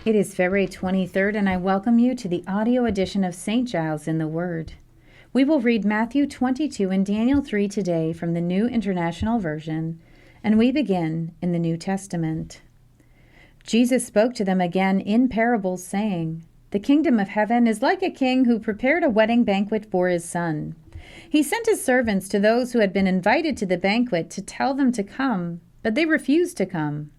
It is February 23rd, and I welcome you to the audio edition of St. Giles in the Word. We will read Matthew 22 and Daniel 3 today from the New International Version, and we begin in the New Testament. Jesus spoke to them again in parables, saying, "The kingdom of heaven is like a king who prepared a wedding banquet for his son. He sent his servants to those who had been invited to the banquet to tell them to come, but they refused to come.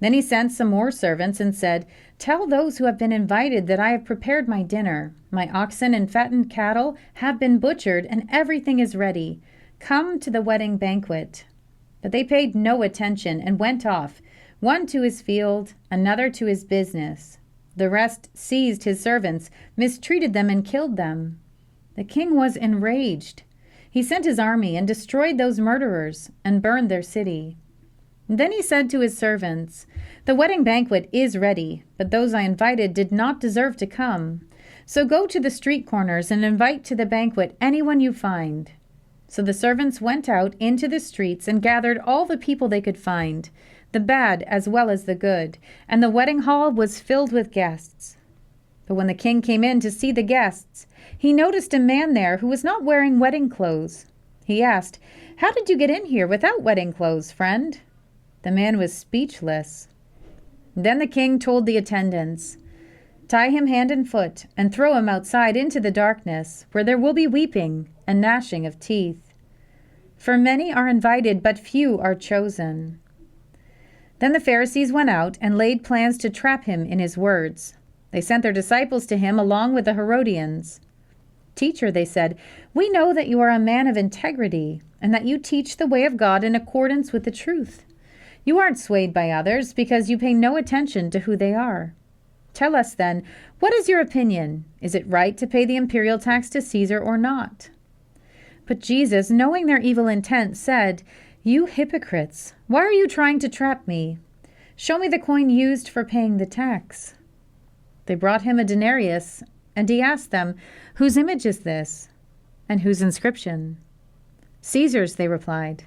Then he sent some more servants and said, 'Tell those who have been invited that I have prepared my dinner. My oxen and fattened cattle have been butchered, and everything is ready. Come to the wedding banquet.' But they paid no attention and went off, one to his field, another to his business. The rest seized his servants, mistreated them, and killed them. The king was enraged. He sent his army and destroyed those murderers and burned their city. Then he said to his servants, 'The wedding banquet is ready, but those I invited did not deserve to come. So go to the street corners and invite to the banquet anyone you find.' So the servants went out into the streets and gathered all the people they could find, the bad as well as the good, and the wedding hall was filled with guests. But when the king came in to see the guests, he noticed a man there who was not wearing wedding clothes. He asked, 'How did you get in here without wedding clothes, friend?' The man was speechless. Then the king told the attendants, 'Tie him hand and foot and throw him outside into the darkness, where there will be weeping and gnashing of teeth. For many are invited, but few are chosen.' Then the Pharisees went out and laid plans to trap him in his words. They sent their disciples to him along with the Herodians. 'Teacher,' they said, 'we know that you are a man of integrity and that you teach the way of God in accordance with the truth. You aren't swayed by others because you pay no attention to who they are. Tell us then, what is your opinion? Is it right to pay the imperial tax to Caesar or not?' But Jesus, knowing their evil intent, said, 'You hypocrites, why are you trying to trap me? Show me the coin used for paying the tax.' They brought him a denarius, and he asked them, 'Whose image is this? And whose inscription?' 'Caesar's,' they replied.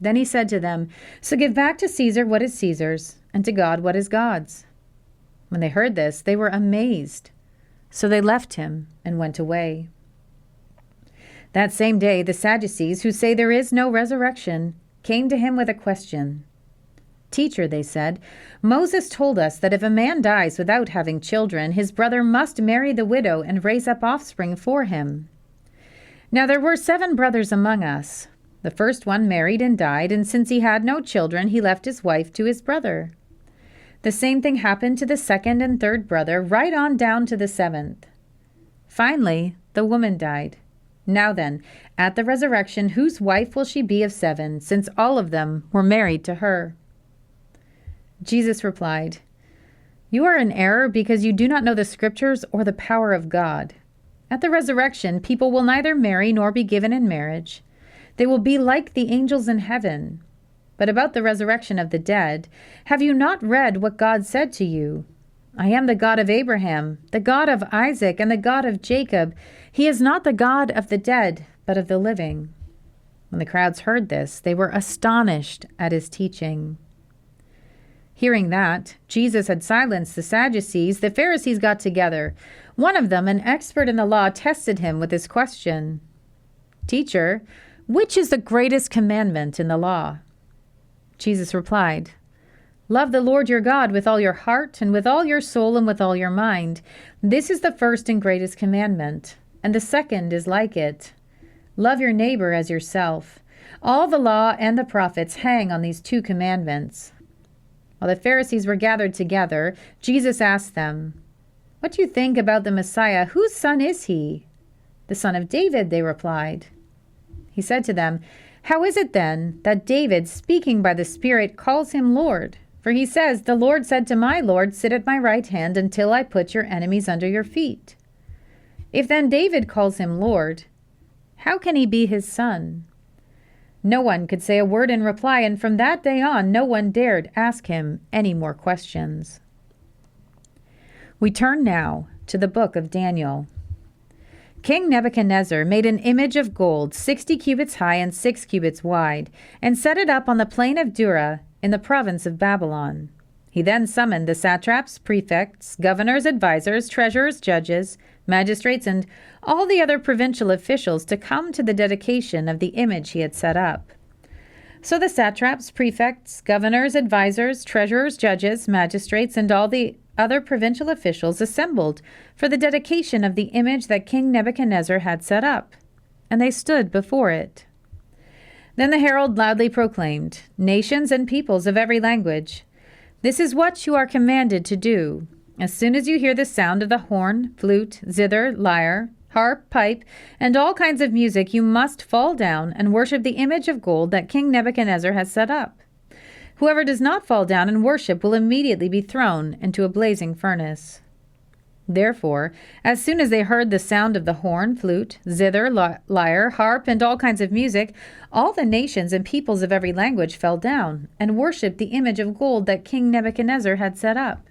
Then he said to them, 'So give back to Caesar what is Caesar's, and to God what is God's.' When they heard this, they were amazed. So they left him and went away. That same day, the Sadducees, who say there is no resurrection, came to him with a question. 'Teacher,' they said, 'Moses told us that if a man dies without having children, his brother must marry the widow and raise up offspring for him. Now there were 7 brothers among us. The first one married and died, and since he had no children, he left his wife to his brother. The same thing happened to the second and third brother, right on down to the 7th. Finally, the woman died. Now then, at the resurrection, whose wife will she be of 7, since all of them were married to her?' Jesus replied, 'You are in error because you do not know the Scriptures or the power of God. At the resurrection, people will neither marry nor be given in marriage. They will be like the angels in heaven. But about the resurrection of the dead, have you not read what God said to you? I am the God of Abraham, the God of Isaac, and the God of Jacob. He is not the God of the dead, but of the living.' When the crowds heard this, they were astonished at his teaching." Hearing that Jesus had silenced the Sadducees, the Pharisees got together. One of them, an expert in the law, tested him with this question. "Teacher, which is the greatest commandment in the law?" Jesus replied, "Love the Lord your God with all your heart and with all your soul and with all your mind. This is the first and greatest commandment, and the second is like it. Love your neighbor as yourself. All the law and the prophets hang on these 2 commandments." While the Pharisees were gathered together, Jesus asked them, "What do you think about the Messiah? Whose son is he?" "The son of David," they replied. He said to them, "How is it then that David, speaking by the Spirit, calls him Lord? For he says, 'The Lord said to my Lord, sit at my right hand until I put your enemies under your feet.' If then David calls him Lord, how can he be his son?" No one could say a word in reply, and from that day on, no one dared ask him any more questions. We turn now to the book of Daniel. King Nebuchadnezzar made an image of gold 60 cubits high and 6 cubits wide, and set it up on the plain of Dura in the province of Babylon. He then summoned the satraps, prefects, governors, advisors, treasurers, judges, magistrates, and all the other provincial officials to come to the dedication of the image he had set up. So the satraps, prefects, governors, advisors, treasurers, judges, magistrates, and all the other provincial officials assembled for the dedication of the image that King Nebuchadnezzar had set up, and they stood before it. Then the herald loudly proclaimed, "Nations and peoples of every language, this is what you are commanded to do. As soon as you hear the sound of the horn, flute, zither, lyre, harp, pipe, and all kinds of music, you must fall down and worship the image of gold that King Nebuchadnezzar has set up. Whoever does not fall down and worship will immediately be thrown into a blazing furnace." Therefore, as soon as they heard the sound of the horn, flute, zither, lyre, harp, and all kinds of music, all the nations and peoples of every language fell down and worshipped the image of gold that King Nebuchadnezzar had set up.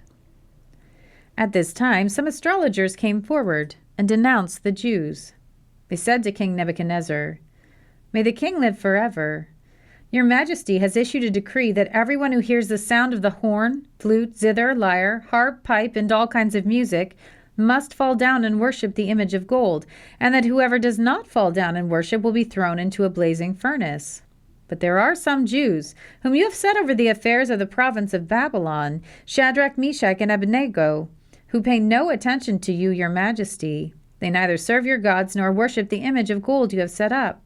At this time, some astrologers came forward and denounced the Jews. They said to King Nebuchadnezzar, "May the king live forever. Your Majesty has issued a decree that everyone who hears the sound of the horn, flute, zither, lyre, harp, pipe, and all kinds of music must fall down and worship the image of gold, and that whoever does not fall down and worship will be thrown into a blazing furnace. But there are some Jews, whom you have set over the affairs of the province of Babylon, Shadrach, Meshach, and Abednego, who pay no attention to you, your Majesty. They neither serve your gods nor worship the image of gold you have set up."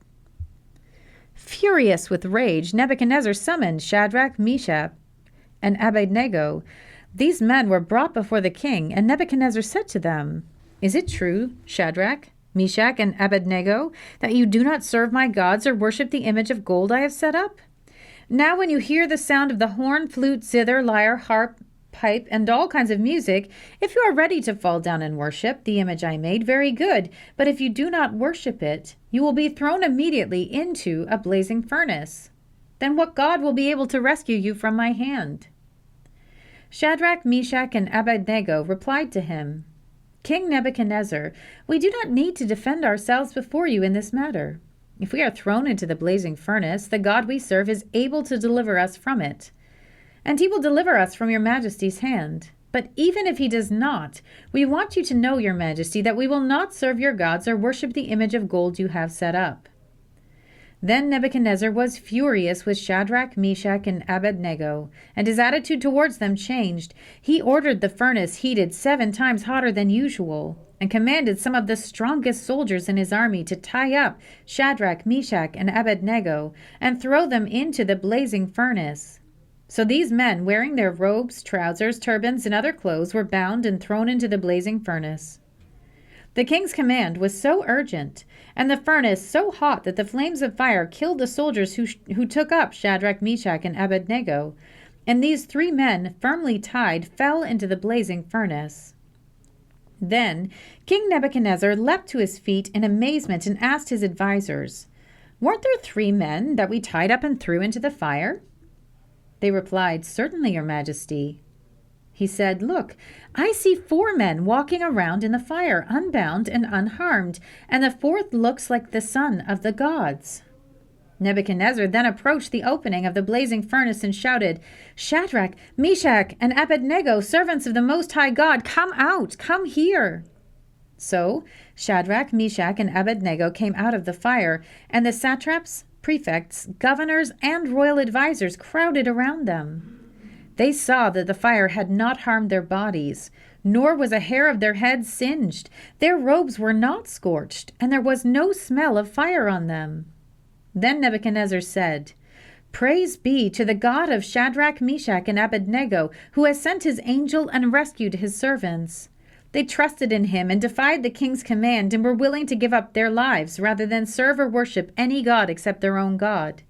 Furious with rage, Nebuchadnezzar summoned Shadrach, Meshach, and Abednego. These men were brought before the king, and Nebuchadnezzar said to them, "Is it true, Shadrach, Meshach, and Abednego, that you do not serve my gods or worship the image of gold I have set up? Now when you hear the sound of the horn, flute, zither, lyre, harp, pipe, and all kinds of music, if you are ready to fall down and worship the image I made, very good. But if you do not worship it, you will be thrown immediately into a blazing furnace. Then what God will be able to rescue you from my hand?" Shadrach, Meshach, and Abednego replied to him, "King Nebuchadnezzar, we do not need to defend ourselves before you in this matter. If we are thrown into the blazing furnace, the God we serve is able to deliver us from it, and he will deliver us from your Majesty's hand. But even if he does not, we want you to know, your Majesty, that we will not serve your gods or worship the image of gold you have set up." Then Nebuchadnezzar was furious with Shadrach, Meshach, and Abednego, and his attitude towards them changed. He ordered the furnace heated 7 times hotter than usual, and commanded some of the strongest soldiers in his army to tie up Shadrach, Meshach, and Abednego, and throw them into the blazing furnace. So these men, wearing their robes, trousers, turbans, and other clothes, were bound and thrown into the blazing furnace. The king's command was so urgent, and the furnace so hot, that the flames of fire killed the soldiers who took up Shadrach, Meshach, and Abednego, and these 3 men, firmly tied, fell into the blazing furnace. Then King Nebuchadnezzar leapt to his feet in amazement and asked his advisors, "Weren't there 3 men that we tied up and threw into the fire?" They replied, "Certainly, your Majesty." He said, "Look, I see 4 men walking around in the fire, unbound and unharmed, and the 4th looks like the son of the gods." Nebuchadnezzar then approached the opening of the blazing furnace and shouted, "Shadrach, Meshach, and Abednego, servants of the Most High God, come out, come here." So Shadrach, Meshach, and Abednego came out of the fire, and the satraps, prefects, governors, and royal advisors crowded around them. They saw that the fire had not harmed their bodies, nor was a hair of their heads singed. Their robes were not scorched, and there was no smell of fire on them. Then Nebuchadnezzar said, "Praise be to the God of Shadrach, Meshach, and Abednego, who has sent his angel and rescued his servants. They trusted in him and defied the king's command and were willing to give up their lives rather than serve or worship any god except their own God.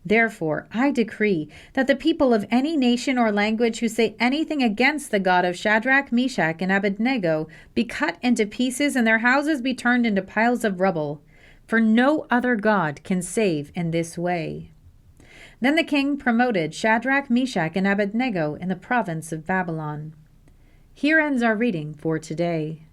Therefore, I decree that the people of any nation or language who say anything against the God of Shadrach, Meshach, and Abednego be cut into pieces and their houses be turned into piles of rubble, for no other God can save in this way." Then the king promoted Shadrach, Meshach, and Abednego in the province of Babylon. Here ends our reading for today.